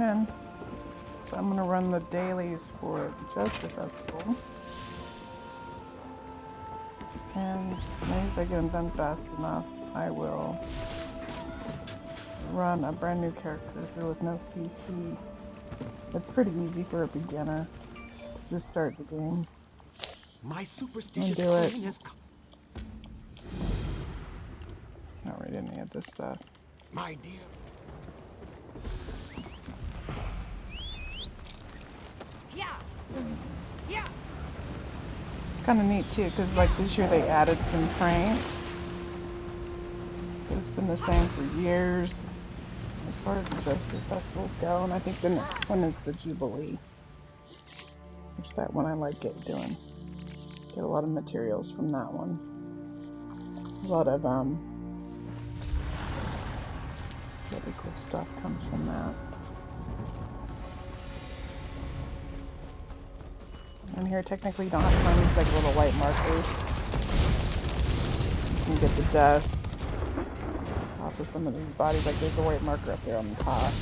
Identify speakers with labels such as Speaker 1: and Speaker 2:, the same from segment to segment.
Speaker 1: win. So I'm gonna run the dailies for the Jester Festival. And maybe if I get them done fast enough, I will run a brand new character through with no CP. It's pretty easy for a beginner. Just start the game.
Speaker 2: My superstitious
Speaker 1: do it.
Speaker 2: queen has
Speaker 1: Not read any of this stuff.
Speaker 2: my dear.
Speaker 1: It's kind of neat too, because like this year they added some pranks. It's been the same for years as far as the Jester Festivals go, and I think the next one is the Jubilee. Which that one I like doing. Get a lot of materials from that one. A lot of really cool stuff comes from that. And here technically you don't have to find these like little white markers. You can get the dust off of some of these bodies, like there's a white marker up there on the top.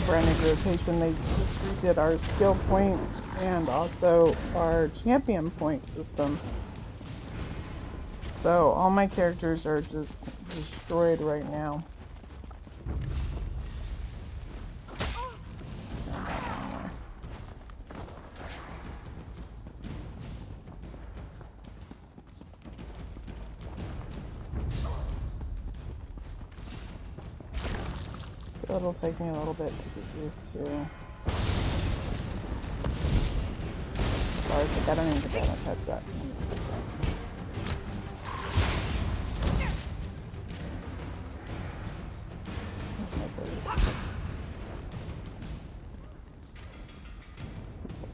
Speaker 1: Brand new rotation, they just redid our skill points and also our champion point system. So all my characters are just destroyed right now. So it'll take me a little bit to get used to. Sorry, I don't even think I have headset.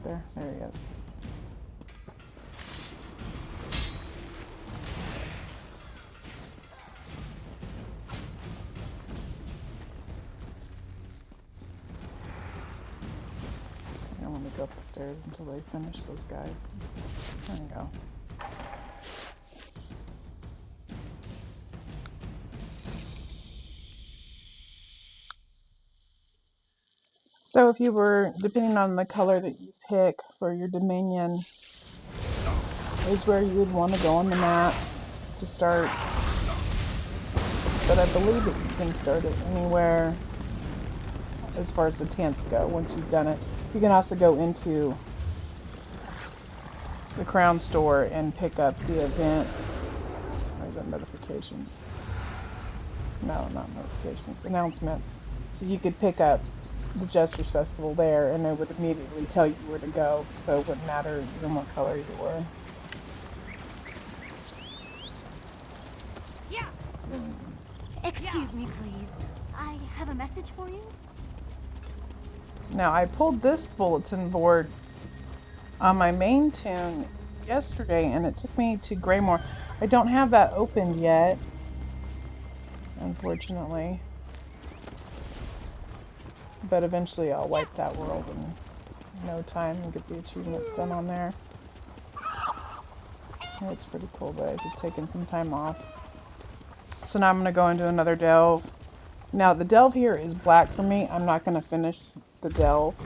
Speaker 1: There he is. I want to go up the stairs until they finish those guys. There we go. So if you were, depending on the color that you pick for your Dominion, is where you would want to go on the map to start. But I believe that you can start it anywhere as far as the tents go once you've done it. You can also go into the Crown Store and pick up the event. Or is that notifications? No, not notifications. Announcements. So you could pick up the Jester's Festival there, and it would immediately tell you where to go, so it wouldn't matter even what color you were.
Speaker 3: Yeah. Excuse me, please. I have a message for you.
Speaker 1: Now, I pulled this bulletin board on my main tune yesterday, and it took me to Greymore. I don't have that opened yet, unfortunately. But eventually I'll wipe that world in no time and get the achievements done on there. And it's pretty cool, but I've just taken some time off. So now I'm going to go into another delve. Now the delve here is black for me. I'm not going to finish the delve.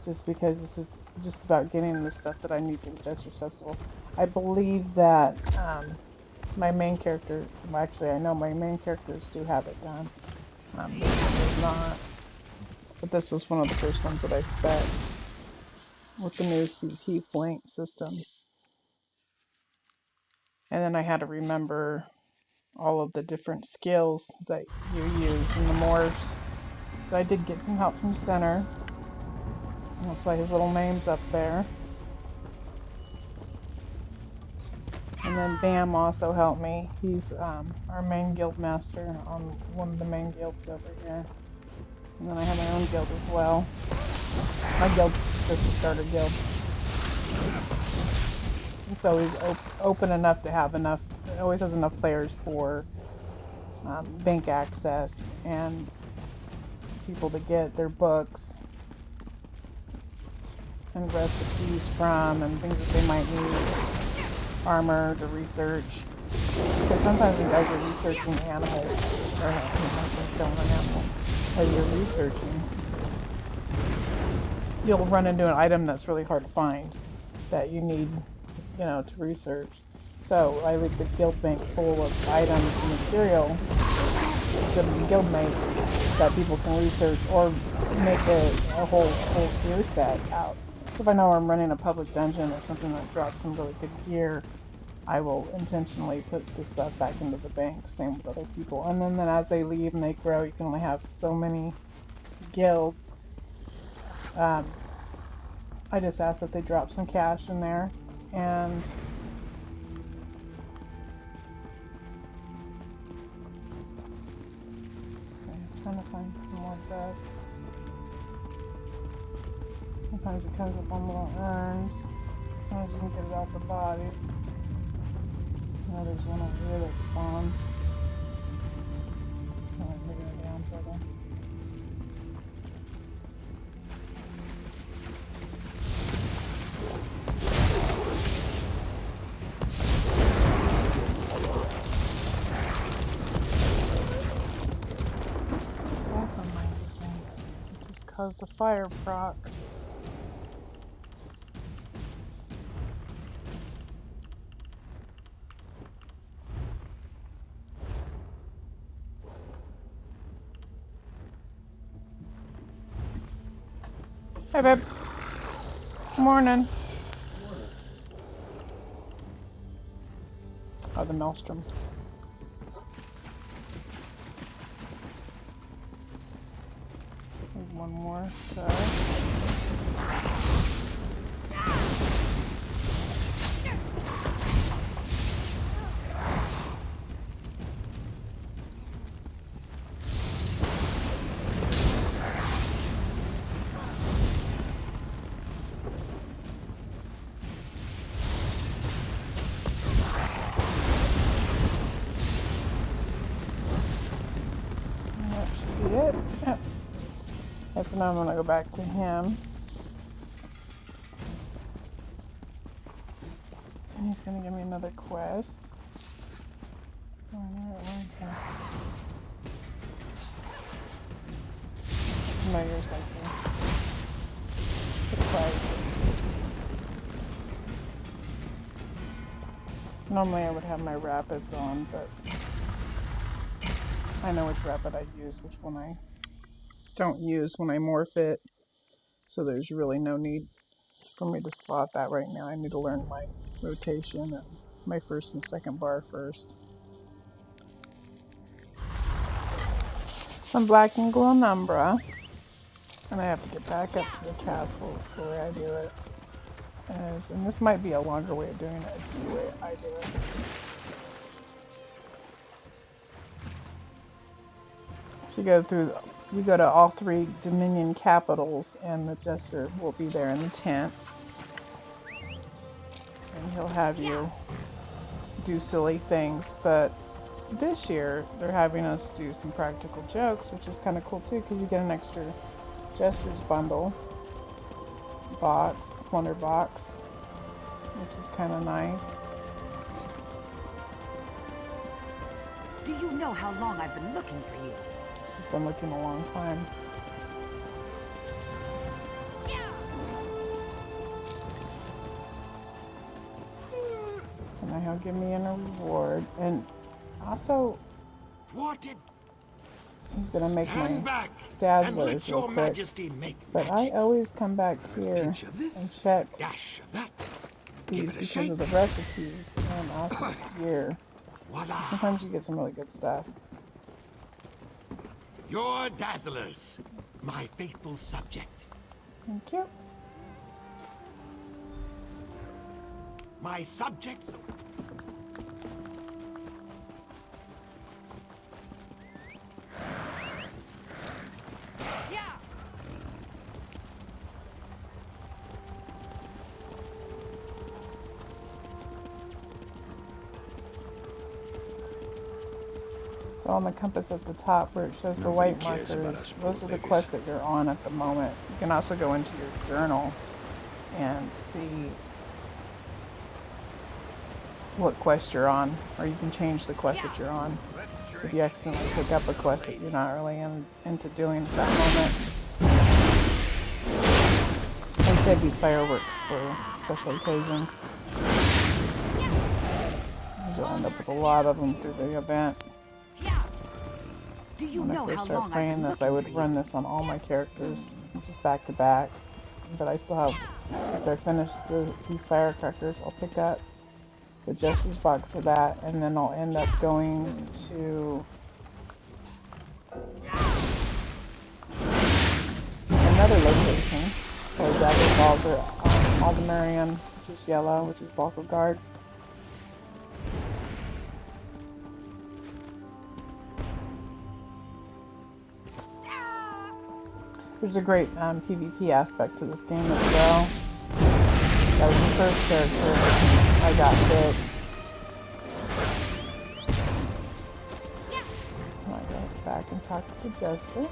Speaker 1: Just because this is just about getting the stuff that I need for the Jester's Festival. I believe that my main character, well, actually I know my main characters do have it done. This one does not. But this was one of the first ones that I spent with the new CP point system. And then I had to remember all of the different skills that you use in the morphs. So I did get some help from Center. That's why his little name's up there. And then Bam also helped me. He's our main guild master on one of the main guilds over here. And then I have my own guild as well. My guild's just a starter guild. And so he's open enough to have enough, it always has enough players for bank access and people to get their books and recipes from and things that they might need, armor to research. Because sometimes you guys are researching animals, or killing an animal, as you're researching, you'll run into an item that's really hard to find that you need, you know, to research. So I leave the guild bank full of items and material that the guild make that people can research or make a whole gear set out. So if I know I'm running a public dungeon or something that drops some really good gear, I will intentionally put this stuff back into the bank, same with other people. And then as they leave and they grow, you can only have so many guilds. I just ask that they drop some cash in there, and so I'm trying to find some more dust. Sometimes it comes up on little urns. Sometimes you can get it off the bodies. Now there's one over here that spawns. I'm digging it down further. It just caused a fire proc. Hey, babe. Morning. Oh, the maelstrom. There's one more. Sorry. That should be it. Yep. Okay, so now I'm gonna go back to him. And he's gonna give me another quest. Oh, no, okay. No, yours like the quest. Normally I would have my rapids on, but I know which rapid I use, which one I don't use when I morph it. So there's really no need for me to slot that right now. I need to learn my rotation and my first and second bar first. I'm black and Glonumbra, and I have to get back up to the castle. It's the way I do it. And this might be a longer way of doing it. It's just the way I do it. So you go to all three Dominion capitals, and the Jester will be there in the tents. And he'll have you do silly things, but this year they're having us do some practical jokes, which is kind of cool too, because you get an extra Jester's bundle box, plunder box, which is kind of nice.
Speaker 4: Do you know how long I've been looking for you?
Speaker 1: She's been looking a long time. So now he'll give me a reward, and also
Speaker 2: Thwarted.
Speaker 1: he's gonna make
Speaker 2: Stand
Speaker 1: my
Speaker 2: back and
Speaker 1: dazzlers
Speaker 2: let
Speaker 1: real
Speaker 2: your
Speaker 1: quick.
Speaker 2: majesty make
Speaker 1: But I
Speaker 2: magic.
Speaker 1: always come back here
Speaker 2: Pinch of
Speaker 1: and
Speaker 2: this,
Speaker 1: check
Speaker 2: dash of that.
Speaker 1: these
Speaker 2: Give it a
Speaker 1: because
Speaker 2: shake.
Speaker 1: of the recipes and also the gear.
Speaker 2: Voila!
Speaker 1: Sometimes you get some really good stuff.
Speaker 2: Your dazzlers, my faithful subject.
Speaker 1: Thank you.
Speaker 2: My subjects.
Speaker 1: So on the compass at the top where it shows the
Speaker 2: Nobody
Speaker 1: white
Speaker 2: cares about
Speaker 1: markers,
Speaker 2: us poor
Speaker 1: those are the
Speaker 2: babies.
Speaker 1: quests that you're on at the moment. You can also go into your journal and see what quest you're on, or you can change the quest that you're on. If you accidentally pick up a quest that you're not really into doing at that moment. Instead, be fireworks for special occasions. You'll end up with a lot of them through the event.
Speaker 4: Do you
Speaker 1: When I
Speaker 4: know
Speaker 1: first
Speaker 4: how
Speaker 1: started
Speaker 4: long I've
Speaker 1: playing
Speaker 4: been
Speaker 1: this, I
Speaker 4: looking
Speaker 1: would
Speaker 4: for
Speaker 1: run
Speaker 4: you?
Speaker 1: this on all my characters, just back to back. But I still have, after I finish these firecrackers, I'll pick up the Justice box for that, and then I'll end up going to another location where Dagger Falls are Aldemarion, which is yellow, which is Balko Guard. There's a great PvP aspect to this game as well. That was the first character I got bit. I go back and talk to Jester.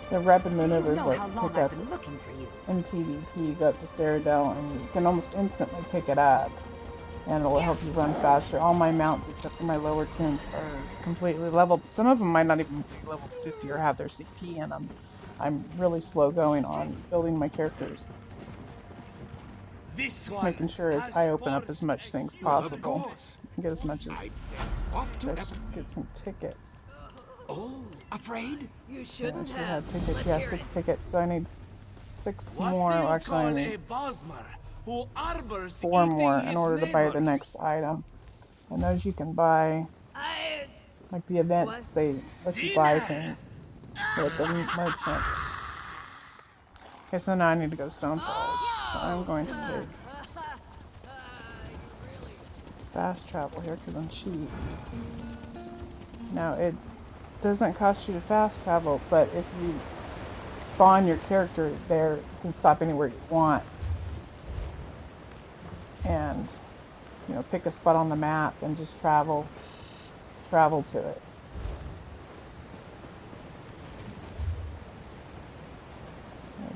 Speaker 1: The rapid
Speaker 4: Do you
Speaker 1: maneuvers
Speaker 4: know
Speaker 1: like
Speaker 4: how
Speaker 1: you
Speaker 4: long
Speaker 1: pick
Speaker 4: I've
Speaker 1: up
Speaker 4: been looking for you?
Speaker 1: in PvP. You go up to Cyrodiil and you can almost instantly pick it up, and it'll help you run faster. All my mounts, except for my lower tunes, are completely leveled. Some of them might not even be level 50 or have their CP in them. I'm really slow going on building my characters,
Speaker 5: This
Speaker 1: just
Speaker 5: one
Speaker 1: making sure as
Speaker 5: has
Speaker 1: I open up
Speaker 5: forged
Speaker 1: as much things
Speaker 2: Well, of
Speaker 1: possible.
Speaker 2: course.
Speaker 1: Get as much as
Speaker 2: I'd say off to
Speaker 1: get some tickets.
Speaker 2: Oh, afraid?
Speaker 5: You
Speaker 1: Yeah,
Speaker 5: shouldn't
Speaker 1: she
Speaker 5: have.
Speaker 1: had tickets.
Speaker 5: Let's
Speaker 1: Yeah,
Speaker 5: hear
Speaker 1: 6
Speaker 5: it.
Speaker 1: tickets. So I need 6
Speaker 5: What
Speaker 1: more.
Speaker 5: do you
Speaker 1: Actually, I
Speaker 5: call
Speaker 1: need
Speaker 5: a Bosmer who arbors
Speaker 1: 4
Speaker 5: eating
Speaker 1: more in
Speaker 5: his
Speaker 1: order to buy the
Speaker 5: neighbors?
Speaker 1: next item. And those you can buy,
Speaker 5: I...
Speaker 1: like the events,
Speaker 5: What?
Speaker 1: they let you buy
Speaker 5: Dinner!
Speaker 1: things with the merchant. Okay, so now I need to go to Stonefall. So I'm going to take fast travel here because I'm cheap. Now, it doesn't cost you to fast travel, but if you spawn your character there, you can stop anywhere you want. And, you know, pick a spot on the map and just travel to it.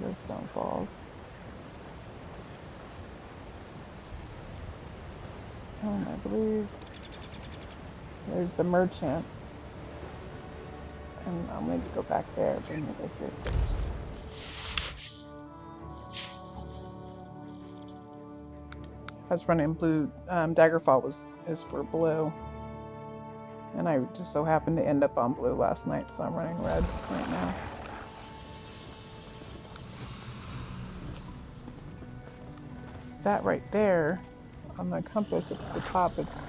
Speaker 1: There goes Stonefalls. And I believe there's the merchant. And I'll need to go back there, but let me go here first. I was running blue. Daggerfall is for blue. And I just so happened to end up on blue last night, so I'm running red right now. That right there, on the compass at the top, it's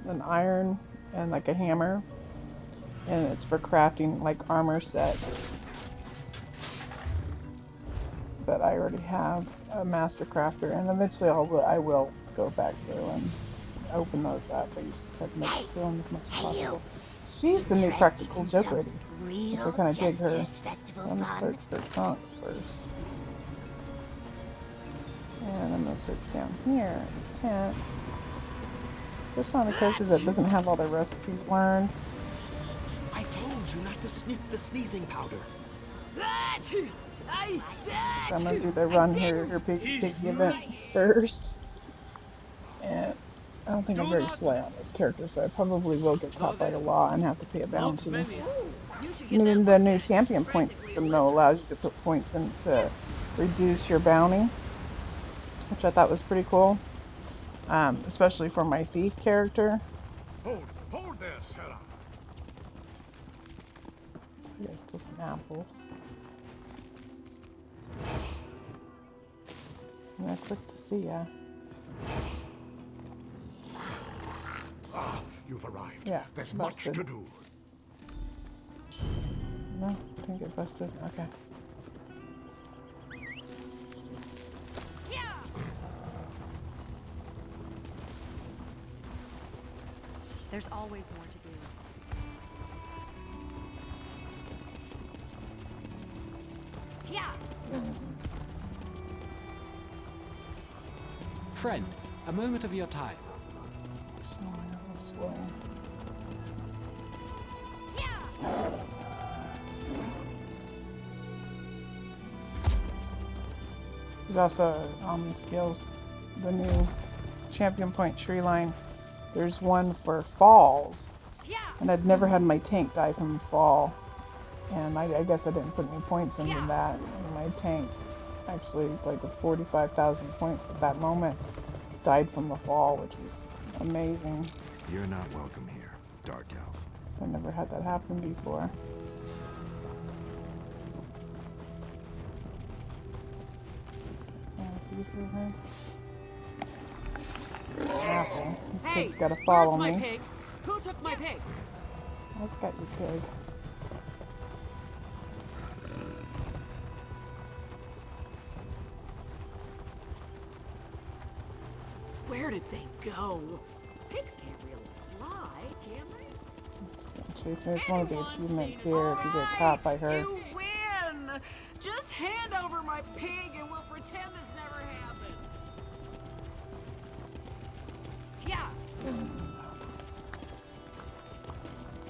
Speaker 1: an iron and like a hammer. And it's for crafting like armor sets. But I already have a master crafter, and eventually I will go back through and open those up. I used to try to make it to them as much as possible. She's the new
Speaker 3: Interested
Speaker 1: practical
Speaker 3: in
Speaker 1: joke
Speaker 3: some
Speaker 1: lady, which I
Speaker 3: real
Speaker 1: kind of dig her.
Speaker 3: Jester's Festival
Speaker 1: I'm gonna
Speaker 3: fun?
Speaker 1: search for trunks first, and I'm gonna search down here in the tent. Especially on the characters that doesn't have all their recipes learned.
Speaker 2: I told you not to sniff the sneezing powder.
Speaker 1: So I'm gonna do the run here, your big sticky event first. And I don't think I'm
Speaker 5: Do
Speaker 1: very
Speaker 5: not...
Speaker 1: sly on this character, so I probably will get
Speaker 5: Though
Speaker 1: caught by the
Speaker 5: there's
Speaker 1: law and have to pay a
Speaker 5: not
Speaker 1: bounty.
Speaker 5: many. You should get
Speaker 1: And
Speaker 5: that
Speaker 1: the
Speaker 5: one
Speaker 1: new
Speaker 5: guy. He's
Speaker 1: champion point
Speaker 5: practically a
Speaker 1: system, though,
Speaker 5: wizard.
Speaker 1: allows you to put points in to reduce your bounty, which I thought was pretty cool, especially for my thief character.
Speaker 2: Hold there, Sarah.
Speaker 1: So I got still some apples. Yeah, quick to see ya.
Speaker 2: Ah, you've arrived.
Speaker 1: Yeah,
Speaker 2: There's
Speaker 1: busted.
Speaker 2: much to do.
Speaker 1: No, didn't get busted. Okay.
Speaker 3: There's always more to do. Yeah.
Speaker 6: Friend, a moment of your time.
Speaker 1: So this way. There's also skills, the new champion point tree line. There's one for falls, and I'd never had my tank die from fall, and I guess I didn't put any points into that. And my tank actually, like with 45,000 points at that moment, died from the fall, which was amazing.
Speaker 2: You're not welcome here, Dark Elf.
Speaker 1: I never had that happen before. Apple. This pig's gotta follow
Speaker 5: where's my
Speaker 1: me.
Speaker 5: pig? Who took my pig?
Speaker 1: I've got your pig.
Speaker 5: Where did they go? Pigs can't really fly, can they?
Speaker 1: Chase me. It's one of the
Speaker 5: Anyone
Speaker 1: achievements
Speaker 5: seen-
Speaker 1: here if you get caught by
Speaker 5: Alright,
Speaker 1: her.
Speaker 5: You win! Just hand over my pig and we'll pretend this never happened. Yeah.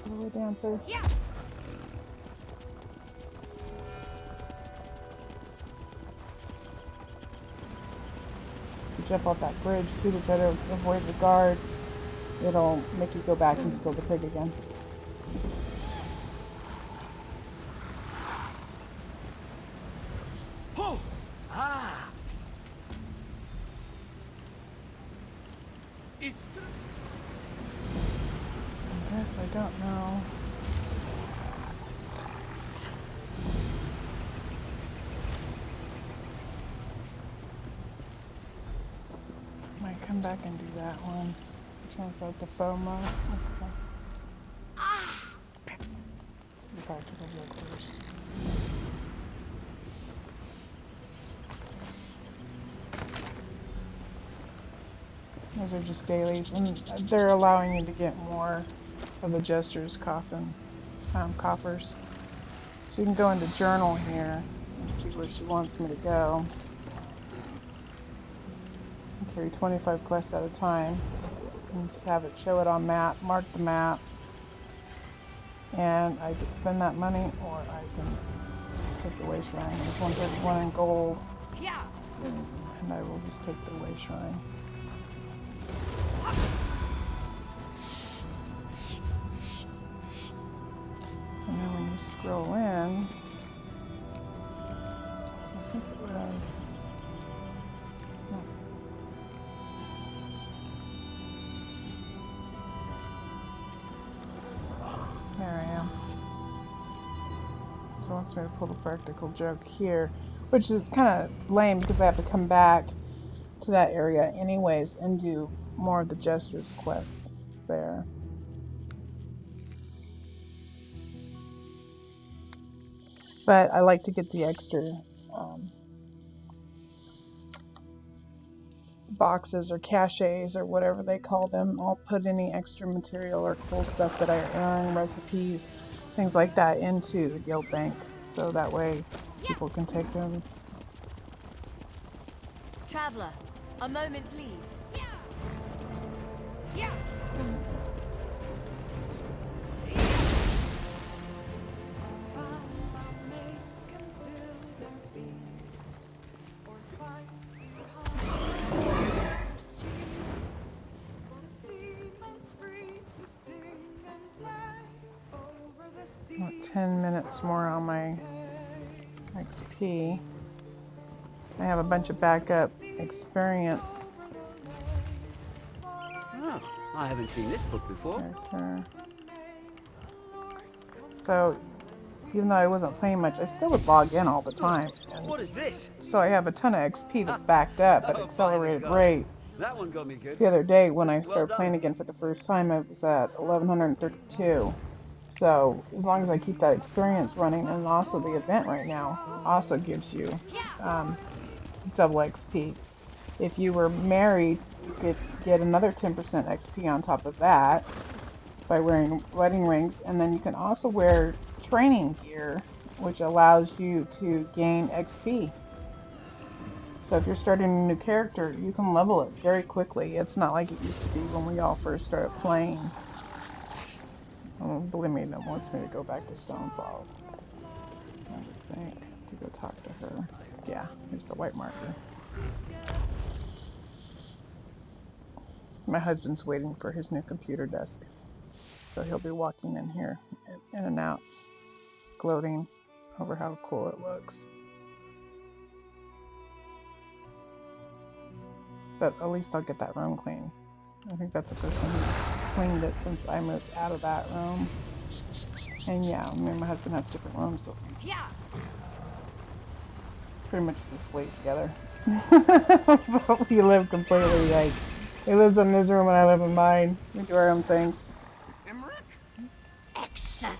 Speaker 1: Hello, dancer.
Speaker 3: Yeah.
Speaker 1: You jump off that bridge too to try to avoid the guards. It'll make you go back and steal the pig again.
Speaker 5: Oh! Ah! It's the...
Speaker 1: I guess I don't know. Might come back and do that one. Translate the FOMO. Okay. Let's go back to the book first. Those are just dailies, and they're allowing you to get more of the Jester's coffers. So you can go into journal here and see where she wants me to go. And carry 25 quests at a time. And just have it show it on map, mark the map. And I could spend that money, or I can just take the way shrine. There's 131 in gold.
Speaker 3: Yeah.
Speaker 1: And I will just take the way shrine. And then when you scroll in, so I think it was, no. There I am. So wants me to pull the practical joke here, which is kind of lame because I have to come back to that area anyways and do more of the Jester's quest there. But I like to get the extra boxes or caches or whatever they call them. I'll put any extra material or cool stuff that I earn, recipes, things like that into the guild bank, so that way people can take them.
Speaker 3: Traveler, a moment, please. Yeah. Yeah.
Speaker 1: About 10 minutes more on my XP. I have a bunch of backup experience.
Speaker 7: Oh, I haven't seen this book before.
Speaker 1: Character. So, even though I wasn't playing much, I still would log in all the time. And
Speaker 7: What is this?
Speaker 1: so I have a ton of XP that's backed up at
Speaker 7: Oh,
Speaker 1: accelerated
Speaker 7: by the gods.
Speaker 1: rate.
Speaker 7: That one got me good.
Speaker 1: The other day when I
Speaker 7: Well
Speaker 1: started
Speaker 7: done.
Speaker 1: playing again for the first time, I was at 1132. So as long as I keep that experience running, and also the event right now also gives you double XP. If you were married, you could get another 10% XP on top of that by wearing wedding rings, and then you can also wear training gear, which allows you to gain XP. So if you're starting a new character, you can level it very quickly. It's not like it used to be when we all first started playing. Oh, believe me, it wants me to go back to Stone Falls. I would think to go talk to her. Yeah, here's the white marker. My husband's waiting for his new computer desk, so he'll be walking in here, in and out, gloating over how cool it looks. But at least I'll get that room clean. I think that's the first one who's cleaned it since I moved out of that room. And yeah, me and my husband have different rooms, so pretty much just sleep together. But we live completely like, he lives in his room and I live in mine. We do our own things.
Speaker 2: Excellent.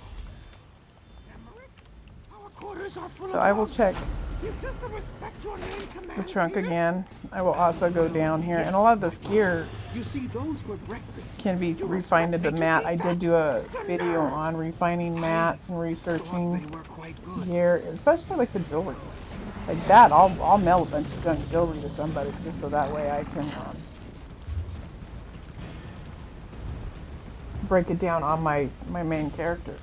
Speaker 2: Our quarters are full
Speaker 1: So
Speaker 2: of
Speaker 1: I will
Speaker 2: bugs.
Speaker 1: check
Speaker 2: You've just to respect your main
Speaker 1: the
Speaker 2: commands
Speaker 1: trunk
Speaker 2: here.
Speaker 1: again. I will also go down here, and a
Speaker 2: Yes,
Speaker 1: lot of this
Speaker 2: my
Speaker 1: gear
Speaker 2: You see, those were breakfasts.
Speaker 1: can be
Speaker 2: You
Speaker 1: refined
Speaker 2: expect
Speaker 1: into
Speaker 2: me to
Speaker 1: mat.
Speaker 2: eat
Speaker 1: I
Speaker 2: that?
Speaker 1: did do a
Speaker 2: The
Speaker 1: video
Speaker 2: nerve!
Speaker 1: on refining mats and
Speaker 2: Thought
Speaker 1: researching
Speaker 2: they were quite good.
Speaker 1: gear, especially like the jewelry. Like that, I'll mail a bunch of junk jewelry to somebody just so that way I can break it down on my main character.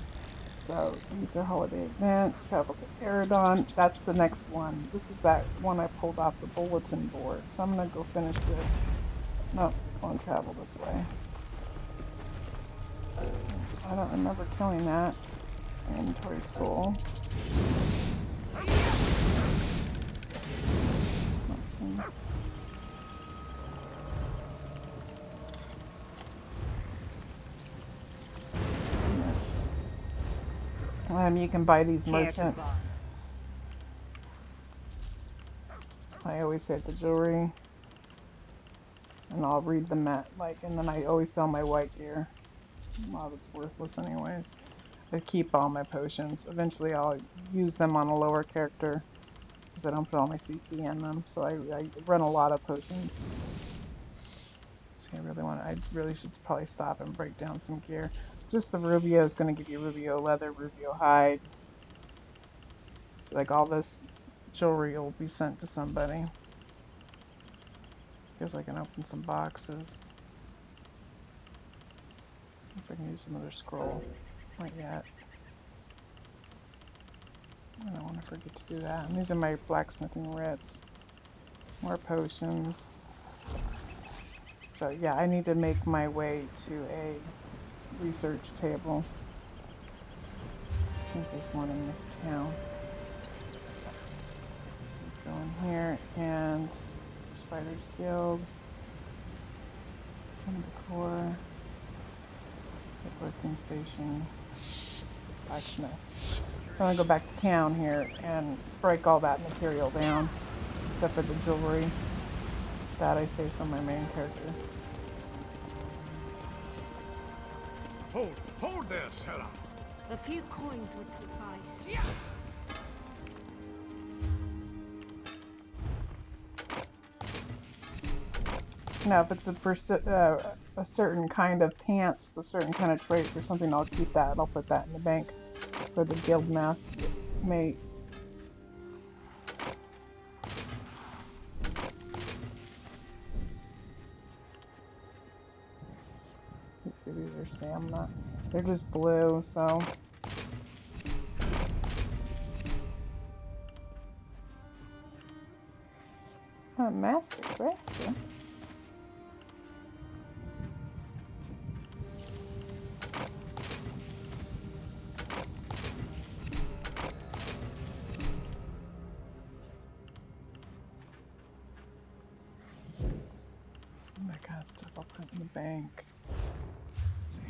Speaker 1: So these are holiday events. Travel to Eridon. That's the next one. This is that one I pulled off the bulletin board. So I'm gonna go finish this. No, I won't travel this way. I don't remember killing that. Inventory's full. Options. You can buy these merchants. I always say the jewelry. And I'll read them at, like, and then I always sell my white gear. A lot of it's worthless anyways. I keep all my potions. Eventually I'll use them on a lower character because I don't put all my CP in them. So I run a lot of potions. So I really should probably stop and break down some gear. Just the Rubio is going to give you Rubio leather, Rubio hide. So like all this jewelry will be sent to somebody. Because I can open some boxes. If I can use another scroll. Not yet. I don't want to forget to do that. And these are my blacksmithing writs. More potions. So yeah, I need to make my way to a research table. I think there's one in this town. So go in here and Spiders Guild. Decor. The working station. Blacksmith. So I'm gonna go back to town here and break all that material down. Except for the jewelry. That I saved from my main character.
Speaker 8: Hold there, Sarah.
Speaker 5: A few coins would suffice.
Speaker 1: Now, if it's a certain kind of pants with a certain kind of traits or something, I'll keep that. I'll put that in the bank for the guild mates. You see, these are stamina. They're just blue, so. Master Crafter. That kind of stuff I'll put in the bank. Let's see.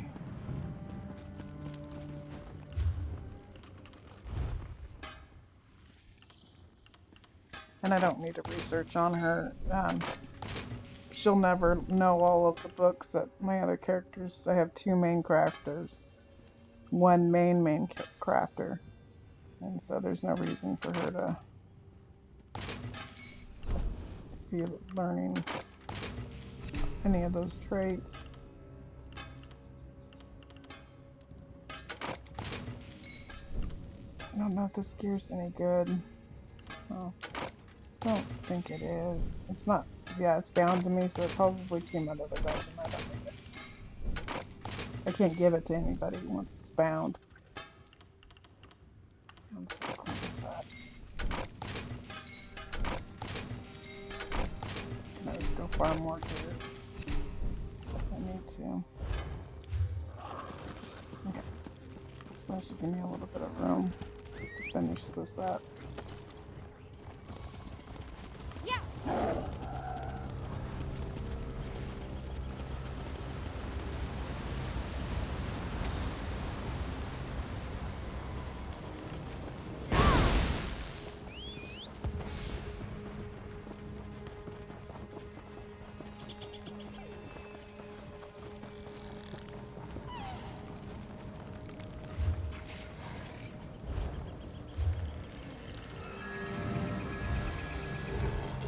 Speaker 1: And I don't need to research on her. She'll never know all of the books that my other characters. I have two main crafters. one main crafter, and so there's no reason for her to be learning any of those traits. I don't know if this gear's any good. Oh, I don't think it is. It's not. Yeah, it's bound to me, so it probably came out of the dungeon. I don't need it. I can't give it to anybody once it's bound. Let's just clean this up. Can I just go farm more gear if I need to? Okay. So that should give me a little bit of room to finish this up.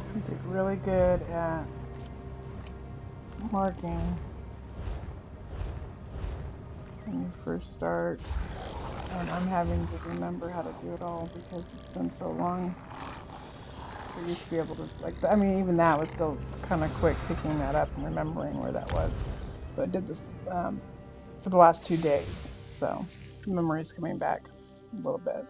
Speaker 1: I get really good at marking when you first start, and I'm having to remember how to do it all because it's been so long. So I used to be able to, like, I mean, even that was still kind of quick picking that up and remembering where that was. But I did this for the last 2 days, so memory's coming back a little bit.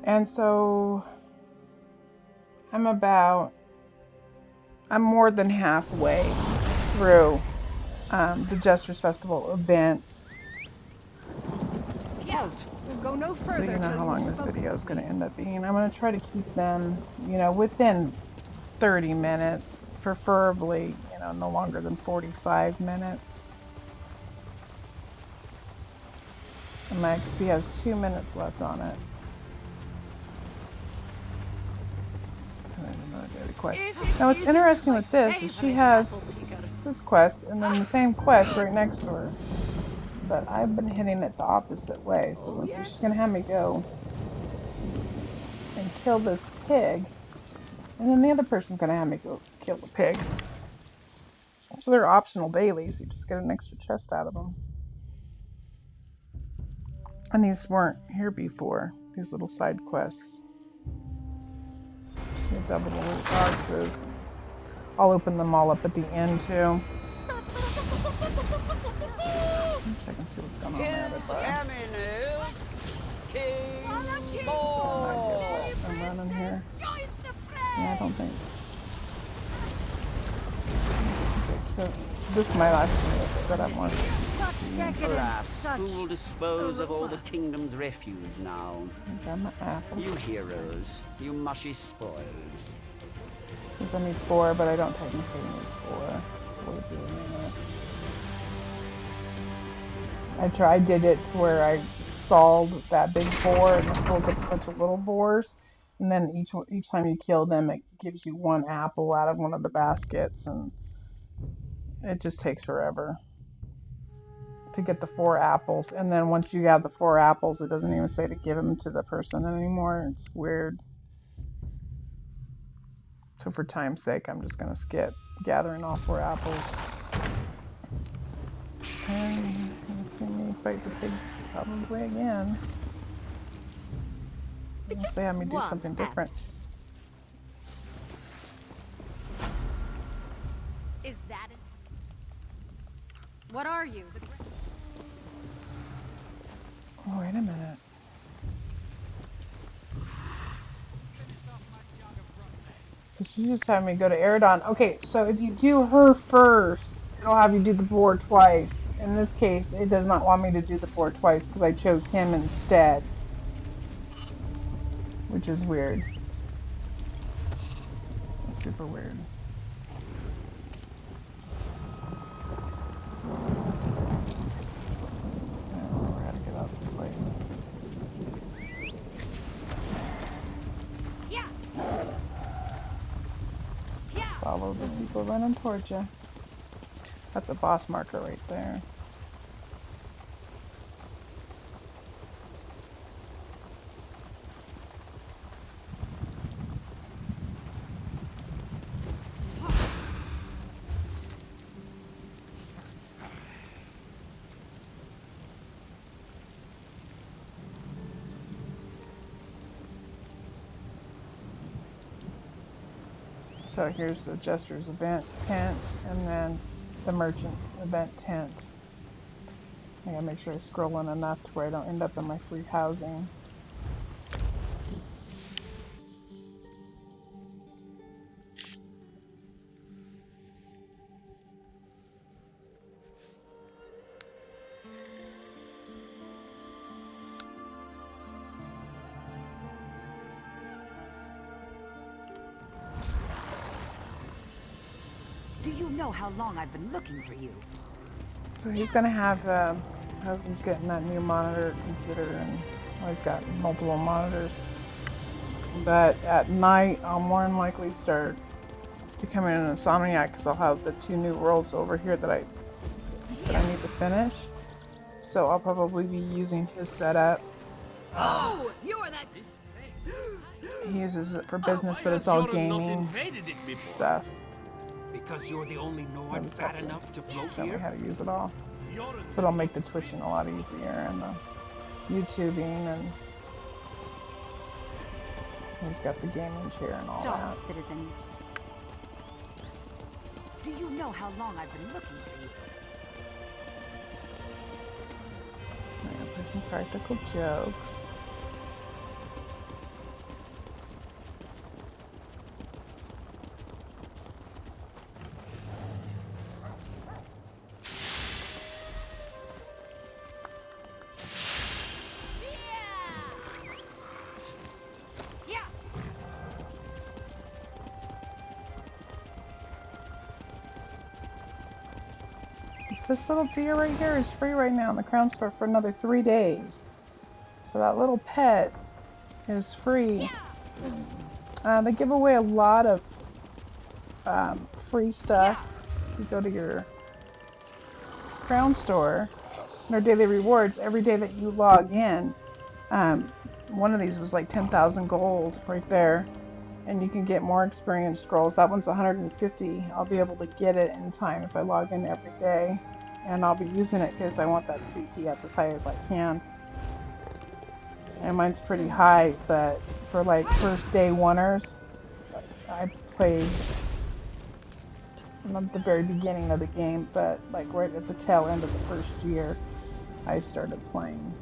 Speaker 1: And so I'm more than halfway through the Jester's Festival events.
Speaker 4: Halt! Go no
Speaker 1: So
Speaker 4: further
Speaker 1: you know
Speaker 4: till
Speaker 1: how long
Speaker 4: you've
Speaker 1: this
Speaker 4: spoken
Speaker 1: video is
Speaker 4: with
Speaker 1: going to
Speaker 4: me.
Speaker 1: end up being. I'm going to try to keep them, within 30 minutes, preferably, no longer than 45 minutes. And my XP has 2 minutes left on it. Now what's interesting with this is she has this quest and then the same quest right next to her. But I've been hitting it the opposite way. So she's going to have me go and kill this pig. And then the other person's going to have me go kill the pig. So they're optional dailies. You just get an extra chest out of them. And these weren't here before. These little side quests. You double the loot boxes. I'll open them all up at the end too. I can see what's going on there. That's all. I'm running here. Yeah, I don't think. This is my last set up more.
Speaker 7: Alas, who will dispose of all the kingdom's refuse now?
Speaker 1: I got my apple.
Speaker 7: You heroes, you mushy spoils.
Speaker 1: Because I need 4, but I don't technically need 4. I did it to where I stalled that big boar and it pulls up a bunch of little boars. And then each time you kill them, it gives you 1 apple out of one of the baskets, and it just takes forever to get the 4 apples. And then once you have the 4 apples, it doesn't even say to give them to the person anymore. It's weird. So for time's sake, I'm just gonna skip gathering all 4 apples. And you're gonna see me fight the pig probably again. Unless they have me do something different.
Speaker 3: Is that it? What are you?
Speaker 1: Oh, wait a minute. So she's just having me go to Eridon. Okay, so if you do her first, it'll have you do the boar twice. In this case, it does not want me to do the boar twice because I chose him instead. Which is weird. It's super weird. I don't remember how to get out of this place.
Speaker 3: Yeah.
Speaker 1: Follow the People running towards you. That's a boss marker right there. So here's the Jester's event tent, and then the merchant event tent. I gotta make sure I scroll in enough to where I don't end up in my free housing.
Speaker 4: Do you know how long I've been looking for you?
Speaker 1: So he's gonna have, husband's getting that new monitor computer, and well, he's got multiple monitors. But at night, I'll more than likely start becoming an insomniac because I'll have the 2 new worlds over here that I need to finish. So I'll probably be using his setup.
Speaker 5: Oh, you are that.
Speaker 1: He uses it for business, but it's all gaming stuff.
Speaker 2: Because you're the only Nord fat enough to float
Speaker 1: Show me
Speaker 2: here?
Speaker 1: how to use it all. So it'll make the twitching a lot easier, and the YouTubing, and he's got the gaming chair and all
Speaker 3: Stop,
Speaker 1: that.
Speaker 3: citizen.
Speaker 4: Do you know how long I've been looking for you?
Speaker 1: I'm gonna play some practical jokes. This little deer right here is free right now in the Crown Store for another 3 days. So that little pet is free. They give away a lot of free stuff. If you go to your Crown Store, their daily rewards, every day that you log in, one of these was like 10,000 gold right there. And you can get more experience scrolls. That one's 150. I'll be able to get it in time if I log in every day. And I'll be using it because I want that CP up as high as I can. And mine's pretty high, but for like first day oneers, I played not at the very beginning of the game, but like right at the tail end of the first year, I started playing.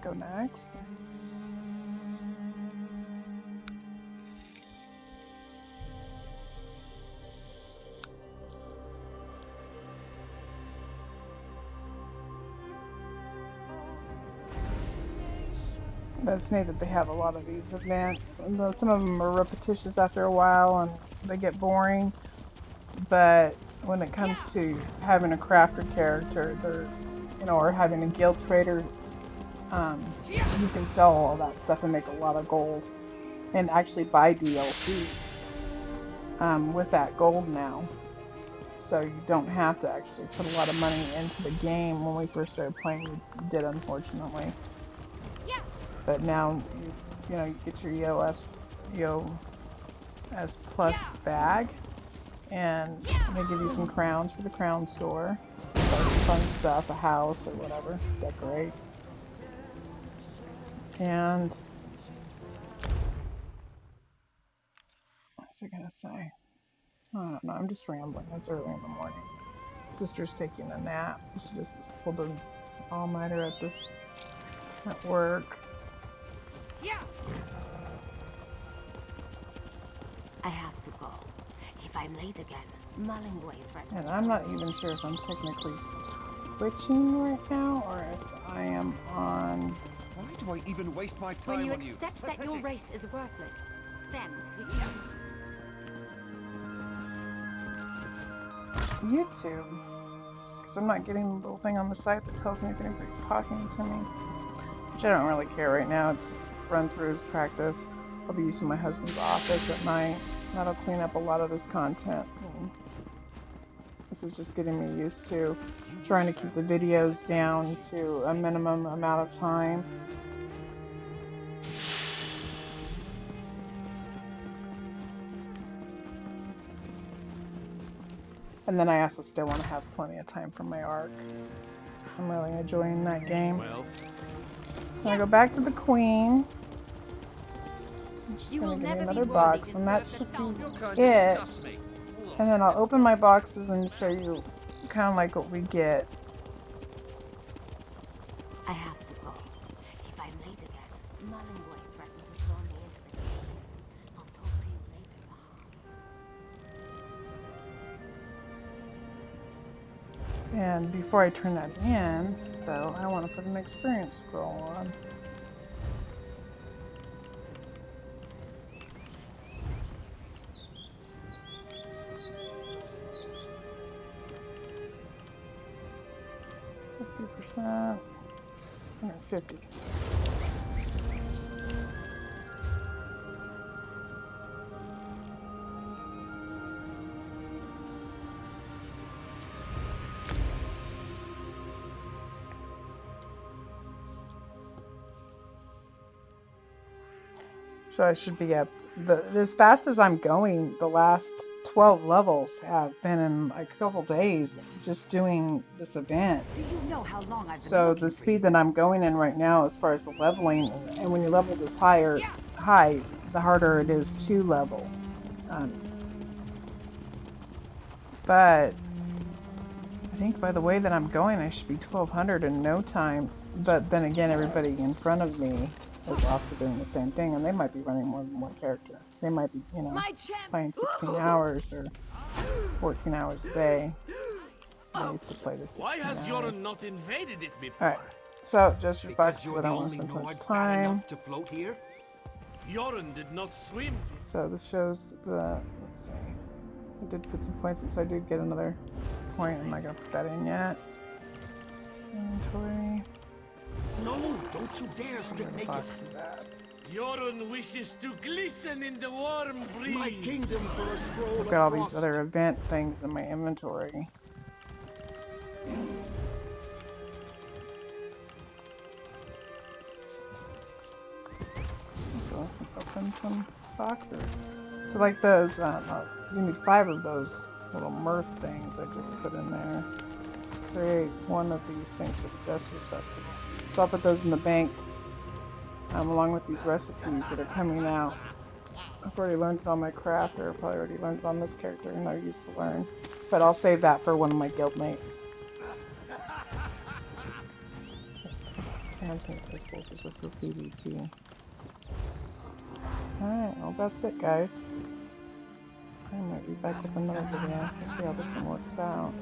Speaker 1: Go next. That's neat that they have a lot of these events. And some of them are repetitious after a while and they get boring. But when it comes to having a crafter character, or having a guild trader, you can sell all that stuff and make a lot of gold, and actually buy DLCs with that gold now. So you don't have to actually put a lot of money into the game. When we first started playing, we did, unfortunately. But now you get your EOS plus bag, and they give you some crowns for the crown store. So fun stuff, a house or whatever, decorate. And what's I gonna say? I don't know, I'm just rambling. It's early in the morning. Sister's taking a nap. She just pulled an all-nighter at work.
Speaker 3: I have to go. If I'm late again, Mullingway threatened.
Speaker 1: And I'm not even sure if I'm technically twitching right now or if I am on.
Speaker 8: Why do I even waste my time
Speaker 3: When you
Speaker 8: on you?
Speaker 3: accept that your race is worthless, then we can.
Speaker 1: YouTube. Because I'm not getting the little thing on the site that tells me if anybody's talking to me. which I don't really care right now. It's just run-throughs, practice. I'll be using my husband's office at night. That'll clean up a lot of this content. This is just getting me used to trying to keep the videos down to a minimum amount of time. And then I also still want to have plenty of time for my arc. I'm really enjoying that game.
Speaker 6: Well,
Speaker 1: I go back to the Queen. She's
Speaker 3: You will
Speaker 1: gonna give me
Speaker 3: never be
Speaker 1: another
Speaker 3: worthy
Speaker 1: box,
Speaker 3: to
Speaker 1: and that
Speaker 3: serve
Speaker 1: should
Speaker 3: the throne.
Speaker 6: you're going
Speaker 1: be
Speaker 6: to
Speaker 1: it.
Speaker 6: disgust me.
Speaker 1: And then I'll open my boxes and show you kind of like what we get.
Speaker 3: I have to go. If I'm late again, Malinois threatened to throw me into the cave. I'll talk to you later, Bahar.
Speaker 1: And before I turn that in, though, I want to put an experience scroll on. %, 150. So I should be up. As fast as I'm going, the last 12 levels have been in like a couple days just doing this event.
Speaker 4: Do you know how long I've been
Speaker 1: So
Speaker 4: looking
Speaker 1: the
Speaker 4: for
Speaker 1: speed
Speaker 4: you?
Speaker 1: that I'm going in right now as far as the leveling, and when you level this high, the harder it is to level. But I think by the way that I'm going, I should be 1200 in no time. But then again, everybody in front of me is also doing the same thing, and they might be running more than one character. They might be, playing 16 hours or 14 hours a day. I used to play this 16
Speaker 2: Why has
Speaker 1: hours.
Speaker 2: Yoren not invaded it before?
Speaker 1: Alright, so just your
Speaker 8: Because
Speaker 1: box,
Speaker 8: you're
Speaker 1: I
Speaker 8: the
Speaker 1: don't want to
Speaker 8: only
Speaker 1: spend too much
Speaker 8: Nord fat
Speaker 1: time.
Speaker 8: enough to float here?
Speaker 2: Yoren did not swim.
Speaker 1: So this shows the, let's see, I did put some points in, so I did get another point. I'm not going to put that in yet. Inventory.
Speaker 8: No, don't you dare
Speaker 1: Where
Speaker 8: strip
Speaker 1: the
Speaker 8: naked.
Speaker 1: box is at.
Speaker 2: Yoren wishes to glisten in the warm breeze.
Speaker 8: My kingdom for a scroll
Speaker 1: I've
Speaker 8: of
Speaker 1: got all
Speaker 8: frost.
Speaker 1: these other event things in my inventory. So let's open some boxes. So like those, you need 5 of those little mirth things I just put in there to create one of these things for the Jester's Festival. So I'll put those in the bank, along with these recipes that are coming out. I've already learned it on my craft, or probably already learned it on this character, and I used to learn. But I'll save that for one of my guildmates. Transmute pistols is for PvP. Alright, well that's it, guys. I might be back with another video. We'll see how this one works out.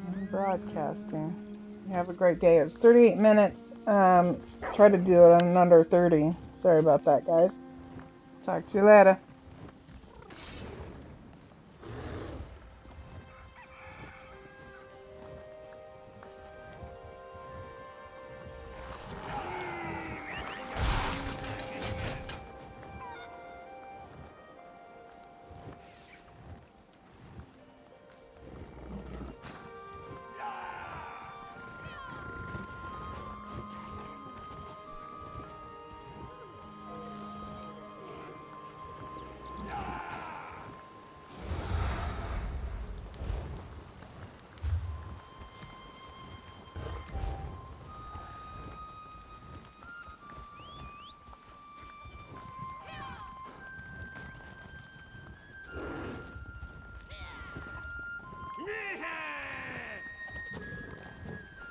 Speaker 1: I'm broadcasting. You have a great day. It was 38 minutes. Try to do it in under 30. Sorry about that, guys. Talk to you later.